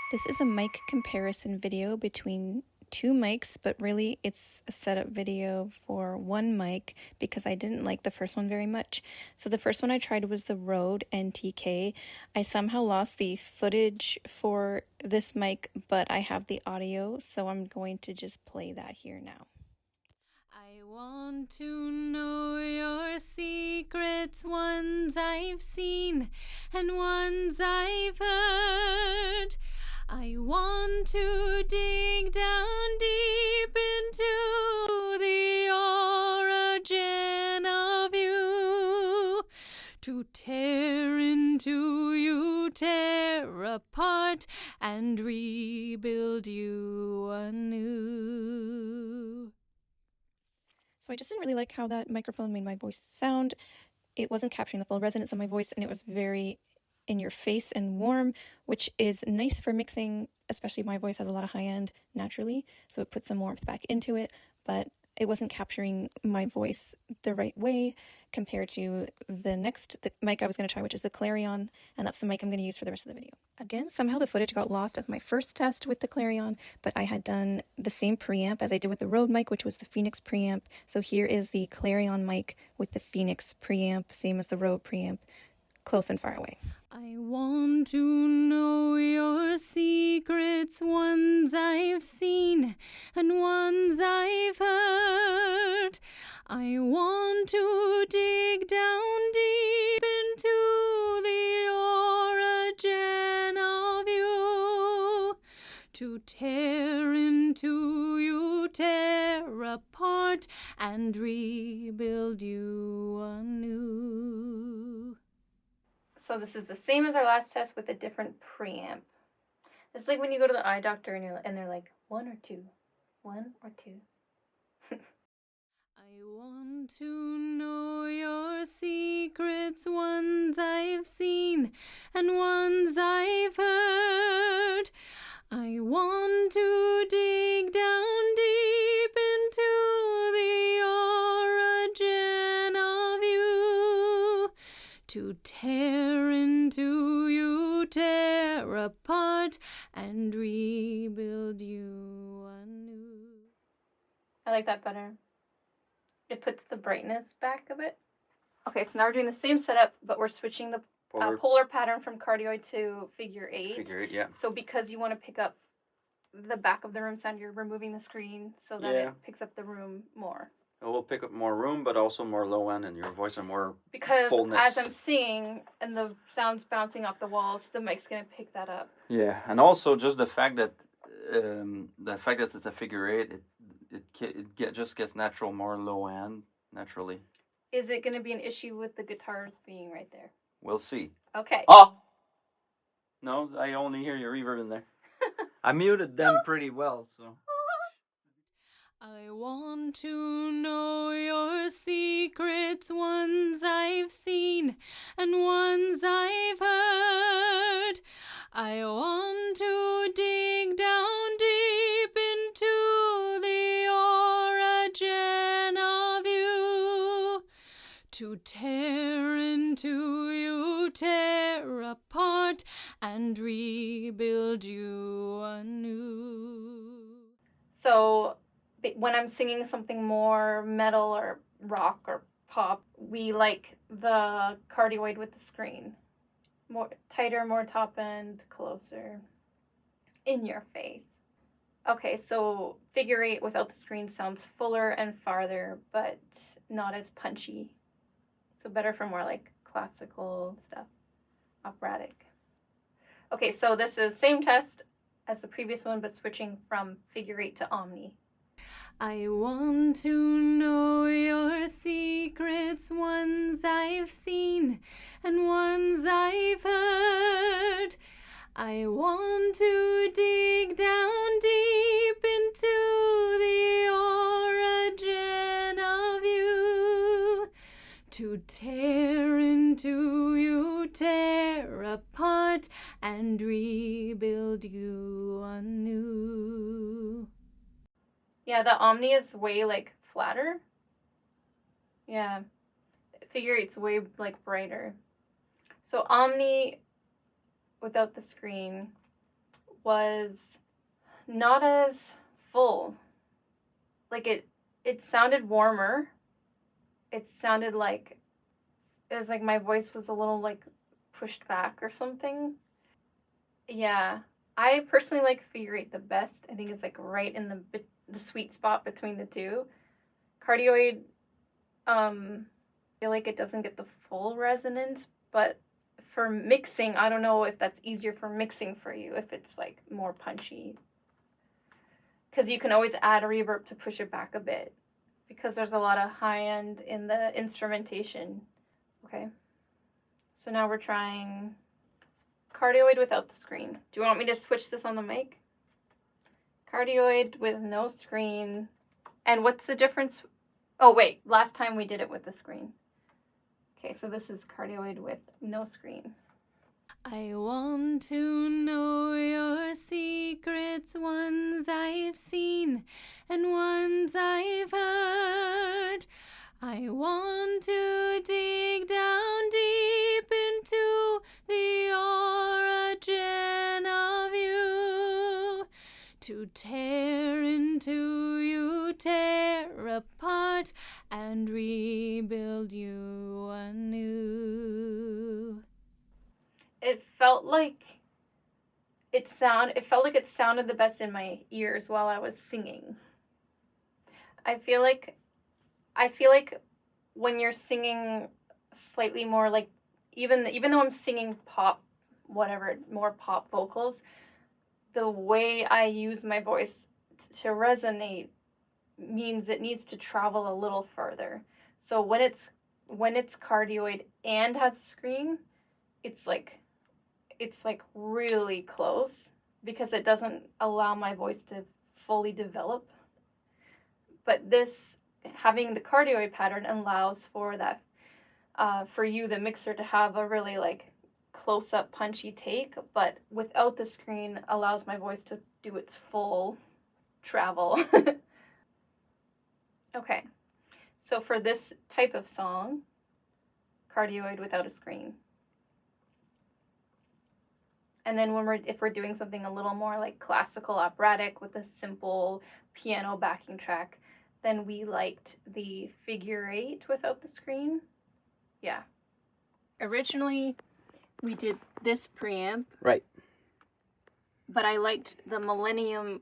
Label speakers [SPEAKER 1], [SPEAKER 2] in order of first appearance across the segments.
[SPEAKER 1] This is a mic comparison video between two mics, but really it's a setup video for one mic because I didn't like the first one very much. So the first one I tried was the RøDE NTK. I somehow lost the footage for this mic, but I have the audio, so I'm going to just play that here now.
[SPEAKER 2] I want to know your secrets, ones I've seen and ones I've heard. I want to dig down deep into the origin of you, to tear into you, tear apart, and rebuild you anew.
[SPEAKER 1] So I just didn't really like how that microphone made my voice sound. It wasn't capturing the full resonance of my voice, and it was very in your face and warm, which is nice for mixing, especially my voice has a lot of high end naturally, so it puts some warmth back into it, but it wasn't capturing my voice the right way compared to the mic I was going to try, which is the Clarion, and that's the mic I'm going to use for the rest of the video. Again, somehow the footage got lost of my first test with the Clarion, but I had done the same preamp as I did with the RøDE mic, which was the Phoenix preamp. So here is the Clarion mic with the Phoenix preamp, same as the RøDE preamp, close and far away.
[SPEAKER 2] I want to know your secrets, ones I've seen and ones I've heard. I want to dig down deep into the origin of you, to tear into you, tear apart, and rebuild you anew.
[SPEAKER 1] So this is the same as our last test with a different preamp. It's like when you go to the eye doctor and they're like, 1 or 2? 1 or 2?
[SPEAKER 2] I want to know your secrets, ones I've seen and ones I've heard. I want to dig down deep into the origin of you, to tear into you, tear apart, and rebuild you anew.
[SPEAKER 1] I like that better. It puts the brightness back a bit. Okay, so now we're doing the same setup, but we're switching the polar pattern from cardioid to figure 8.
[SPEAKER 3] Figure 8, yeah.
[SPEAKER 1] So because you want to pick up the back of the room sound, you're removing the screen so that it picks up the room more.
[SPEAKER 3] It will pick up more room, but also more low end, and your voice are more
[SPEAKER 1] because
[SPEAKER 3] fullness.
[SPEAKER 1] As I'm singing and the sound's bouncing off the walls, the mic's gonna pick that up.
[SPEAKER 3] Yeah, and also just the fact that it's a figure 8, it just gets natural more low end naturally.
[SPEAKER 1] Is it gonna be an issue with the guitars being right there?
[SPEAKER 3] We'll see.
[SPEAKER 1] Okay.
[SPEAKER 3] Oh no, I only hear your reverb in there. I muted them pretty well, so.
[SPEAKER 2] I want to know your secrets, ones I've seen and ones I've heard. I want to dig down deep into the origin of you, to tear into you, tear apart, and rebuild you anew.
[SPEAKER 1] So when I'm singing something more metal or rock or pop, we like the cardioid with the screen. More tighter, more top end, closer, in your face. Okay, so figure 8 without the screen sounds fuller and farther, but not as punchy. So better for more like classical stuff, operatic. Okay, so this is same test as the previous one, but switching from figure 8 to omni.
[SPEAKER 2] I want to know your secrets, ones I've seen and ones I've heard. I want to dig down deep into the origin of you, to tear into you, tear apart, and rebuild you anew.
[SPEAKER 1] Yeah, the omni is way like flatter. Yeah, figure 8's way like brighter. So omni without the screen was not as full. Like it sounded warmer. It sounded like it was like my voice was a little like pushed back or something. Yeah, I personally like figure eight the best. I think it's like right in the sweet spot between the two. Cardioid, I feel like it doesn't get the full resonance, but for mixing, I don't know if that's easier for mixing for you, if it's like more punchy. Because you can always add a reverb to push it back a bit, because there's a lot of high end in the instrumentation. Okay, so now we're trying cardioid without the screen. Do you want me to switch this on the mic? Cardioid with no screen. And what's the difference? Oh wait, last time we did it with the screen. Okay, so this is cardioid with no screen.
[SPEAKER 2] I want to know your secrets, ones I've seen and ones I've heard. I want to dig down deep into the origin of you, to tear into you, tear apart, and rebuild you anew.
[SPEAKER 1] It felt like it sounded the best in my ears while I was singing. I feel like when you're singing slightly more like even though I'm singing pop, whatever, more pop vocals, the way I use my voice to resonate means it needs to travel a little further. So when it's cardioid and has a screen, it's like really close because it doesn't allow my voice to fully develop. But this, having the cardioid pattern, allows for that, for you, the mixer, to have a really like close-up punchy take, but without the screen allows my voice to do its full travel. Okay, so for this type of song, cardioid without a screen. And then if we're doing something a little more like classical operatic with a simple piano backing track, then we liked the figure eight without the screen. Yeah. Originally, we did this preamp.
[SPEAKER 3] Right.
[SPEAKER 1] But I liked the Millennia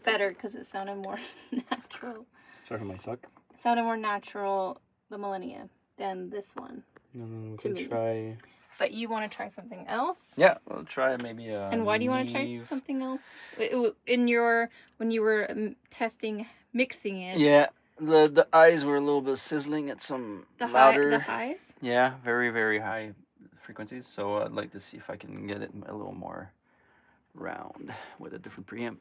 [SPEAKER 1] better because it sounded more natural.
[SPEAKER 3] Sorry for my suck.
[SPEAKER 1] Sounded more natural, the Millennia, than this one.
[SPEAKER 3] No, we
[SPEAKER 1] to
[SPEAKER 3] can
[SPEAKER 1] me.
[SPEAKER 3] try.
[SPEAKER 1] But you want to try something else?
[SPEAKER 3] Yeah, we'll try maybe a.
[SPEAKER 1] And why do you want to try
[SPEAKER 3] Neve.
[SPEAKER 1] something else? When you were testing, mixing it.
[SPEAKER 3] Yeah, the eyes were a little bit sizzling at some
[SPEAKER 1] The
[SPEAKER 3] louder.
[SPEAKER 1] highs?
[SPEAKER 3] Yeah, very, very high frequencies. So I'd like to see if I can get it a little more round with a different preamp.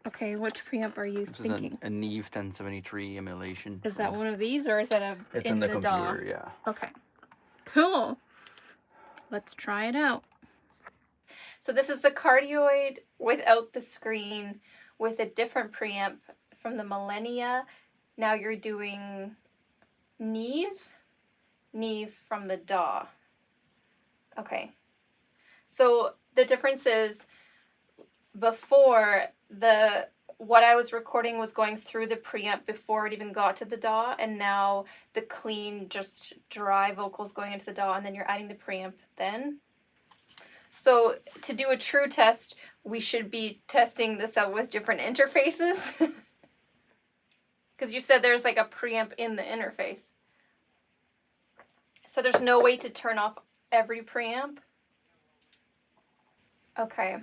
[SPEAKER 1] Okay, which preamp are you thinking?
[SPEAKER 3] Is a Neve 1073 emulation.
[SPEAKER 1] Is that one of these, or is that
[SPEAKER 3] It's in the
[SPEAKER 1] DAW?
[SPEAKER 3] computer, yeah.
[SPEAKER 1] Okay, cool. Let's try it out. So this is the cardioid without the screen with a different preamp from the Millennia. Now you're doing Neve from the DAW. Okay. So the difference is before what I was recording was going through the preamp before it even got to the DAW, and now the clean, just dry vocals going into the DAW, and then you're adding the preamp then. So to do a true test, we should be testing this out with different interfaces. Because you said there's like a preamp in the interface. So there's no way to turn off every preamp? Okay.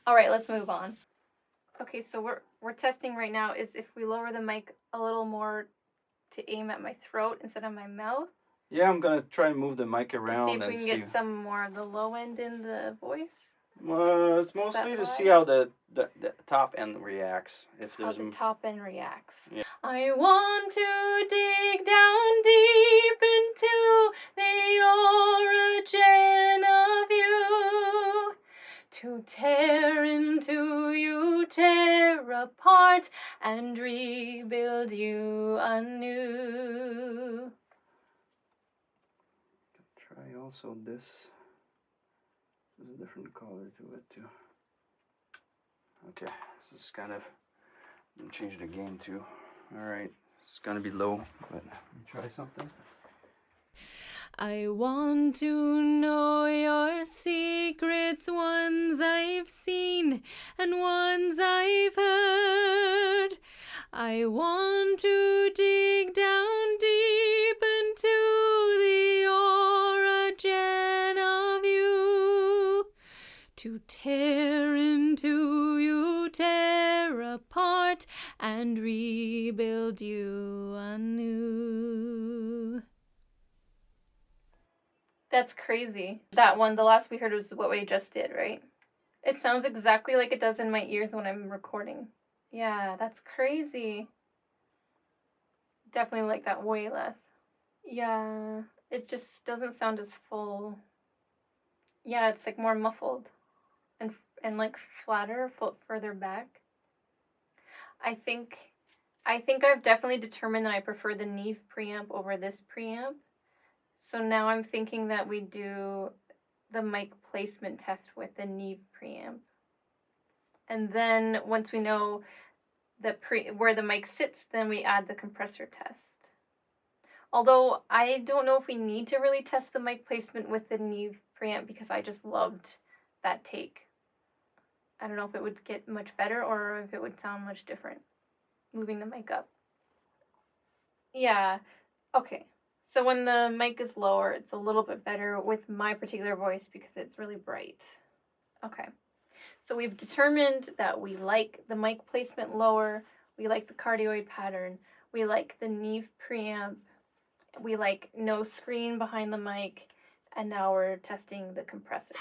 [SPEAKER 1] All right, let's move on. Okay, so we're testing right now is if we lower the mic a little more to aim at my throat instead of my mouth.
[SPEAKER 3] Yeah, I'm gonna try and move the mic around
[SPEAKER 1] to see if we can get some more of the low end in the voice.
[SPEAKER 3] Well, it's mostly to see how the top end reacts. If
[SPEAKER 1] how
[SPEAKER 3] there's
[SPEAKER 1] the top end reacts.
[SPEAKER 3] Yeah.
[SPEAKER 2] I want to dig down deep into the origin of you, to tear into you, tear apart, and rebuild you anew.
[SPEAKER 3] Try also this is a different color to it too. Okay, this is kind of, I'm gonna change the gain too. Alright, it's gonna be low, but let me try something.
[SPEAKER 2] I want to know your secrets, ones I've seen and ones I've heard. I want to dig down deep into the origin of you, to tear into you, tear apart, and rebuild you anew. That's crazy. That one, the last we heard was what we just did, right? It sounds exactly like it does in my ears when I'm recording. Yeah, that's crazy. Definitely like that way less. Yeah, it just doesn't sound as full. Yeah, it's like more muffled and like flatter, further back. I think I've definitely determined that I prefer the Neve preamp over this preamp. So now I'm thinking that we do the mic placement test with the Neve preamp. And then once we know where the mic sits, then we add the compressor test. Although I don't know if we need to really test the mic placement with the Neve preamp because I just loved that take. I don't know if it would get much better or if it would sound much different moving the mic up. Yeah, okay. So when the mic is lower, it's a little bit better with my particular voice because it's really bright. Okay. So we've determined that we like the mic placement lower, we like the cardioid pattern, we like the Neve preamp, we like no screen behind the mic, and now we're testing the compressors.